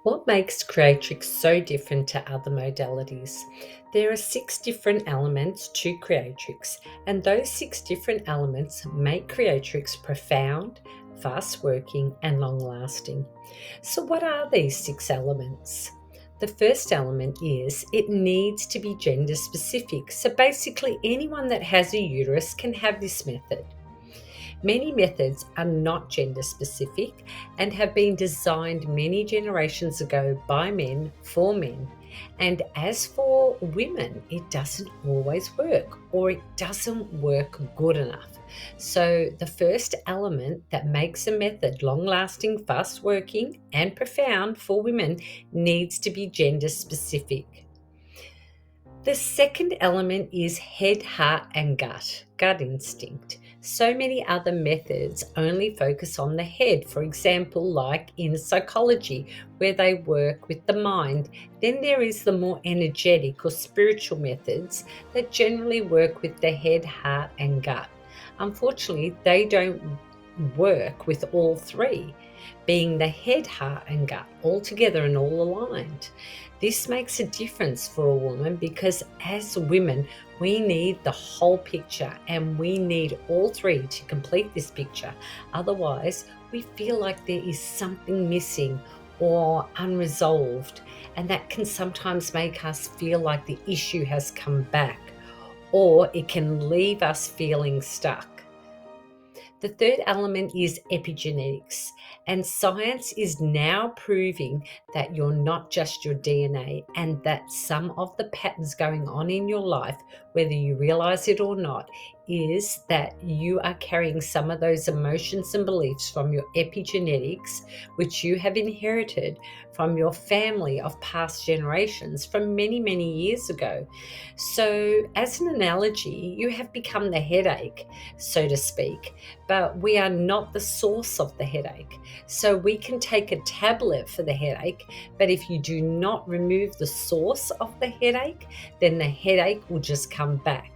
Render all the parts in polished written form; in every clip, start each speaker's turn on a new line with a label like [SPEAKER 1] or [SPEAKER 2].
[SPEAKER 1] What makes Creatrix so different to other modalities? There are 6 different elements to Creatrix, and those 6 different elements make Creatrix profound, fast working, and long lasting. So, what are these 6 elements? The first element is it needs to be gender specific. So, basically, anyone that has a uterus can have this method. Many methods are not gender specific and have been designed many generations ago by men for men. And as for women, it doesn't always work, or it doesn't work good enough. So, the first element that makes a method long lasting, fast working, and profound for women needs to be gender specific. The second element is head, heart, and gut instinct. So many other methods only focus on the head, for example, like in psychology, where they work with the mind. Then there is the more energetic or spiritual methods that generally work with the head, heart, and gut. Unfortunately, they don't work with all three, being the head, heart, and gut all together and all aligned. This makes a difference for a woman because as women, we need the whole picture and we need all three to complete this picture. Otherwise, we feel like there is something missing or unresolved, and that can sometimes make us feel like the issue has come back, or it can leave us feeling stuck. The third element is epigenetics, and science is now proving that you're not just your DNA and that some of the patterns going on in your life, whether you realize it or not, is that you are carrying some of those emotions and beliefs from your epigenetics, which you have inherited from your family of past generations from many, many years ago. So, as an analogy, you have become the headache, so to speak, but we are not the source of the headache. So we can take a tablet for the headache, but if you do not remove the source of the headache, then the headache will just come back.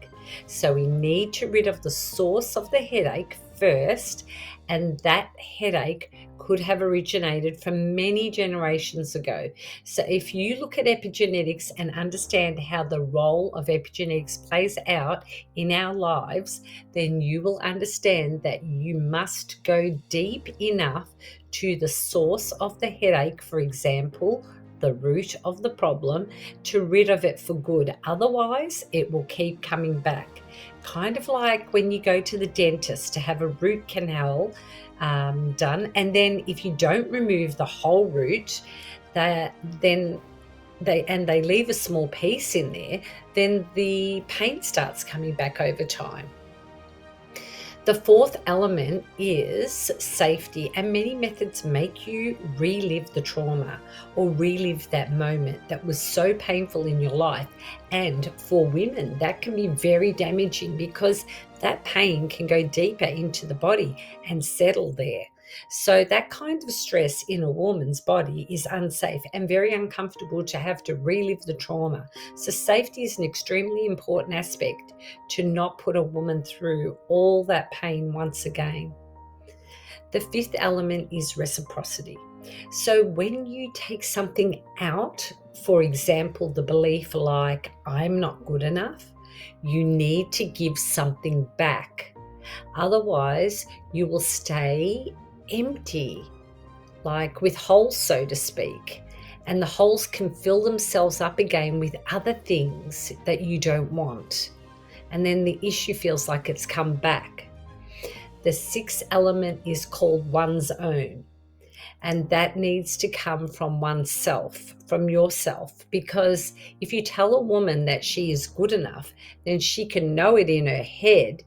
[SPEAKER 1] So we need to rid of the source of the headache first, and that headache could have originated from many generations ago. So if you look at epigenetics and understand how the role of epigenetics plays out in our lives, then you will understand that you must go deep enough to the source of the headache, for example, the root of the problem, to rid of it for good. Otherwise, it will keep coming back. Kind of like when you go to the dentist to have a root canal done, and then if you don't remove the whole root, then they leave a small piece in there, then the pain starts coming back over time. The fourth element is safety, and many methods make you relive the trauma or relive that moment that was so painful in your life. And for women, that can be very damaging because that pain can go deeper into the body and settle there. So that kind of stress in a woman's body is unsafe and very uncomfortable to have to relive the trauma. So safety is an extremely important aspect to not put a woman through all that pain once again. The fifth element is reciprocity. So when you take something out, for example, the belief like, I'm not good enough, you need to give something back. Otherwise, you will stay empty, like with holes, so to speak. And the holes can fill themselves up again with other things that you don't want. And then the issue feels like it's come back. The sixth element is called one's own. And that needs to come from oneself, from yourself. Because if you tell a woman that she is good enough, then she can know it in her head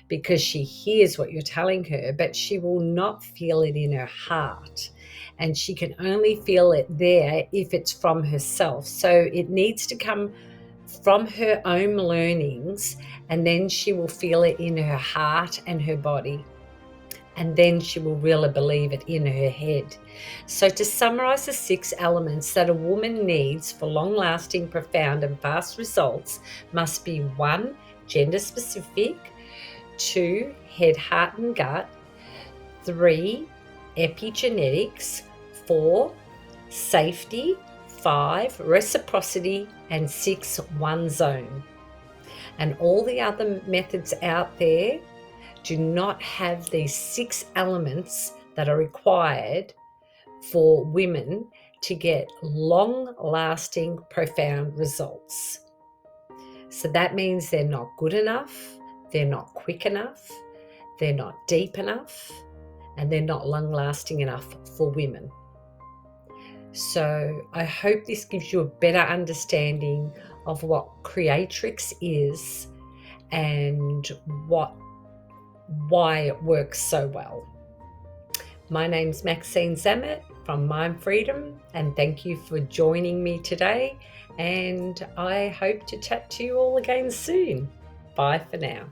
[SPEAKER 1] because she hears what you're telling her, but she will not feel it in her heart. And she can only feel it there if it's from herself. So it needs to come from her own learnings, and then she will feel it in her heart and her body. And then she will really believe it in her head. So to summarize the 6 elements that a woman needs for long-lasting, profound, and fast results must be 1, gender specific, 2, head, heart, and gut, 3, epigenetics, 4, safety, 5, reciprocity, and 6, one zone. And all the other methods out there do not have these 6 elements that are required for women to get long-lasting, profound results. So that means they're not good enough, they're not quick enough, they're not deep enough, and they're not long-lasting enough for women. So I hope this gives you a better understanding of what Creatrix is and why it works so well. My name's Maxine Zammit from Mind Freedom, and thank you for joining me today, and I hope to chat to you all again soon. Bye for now.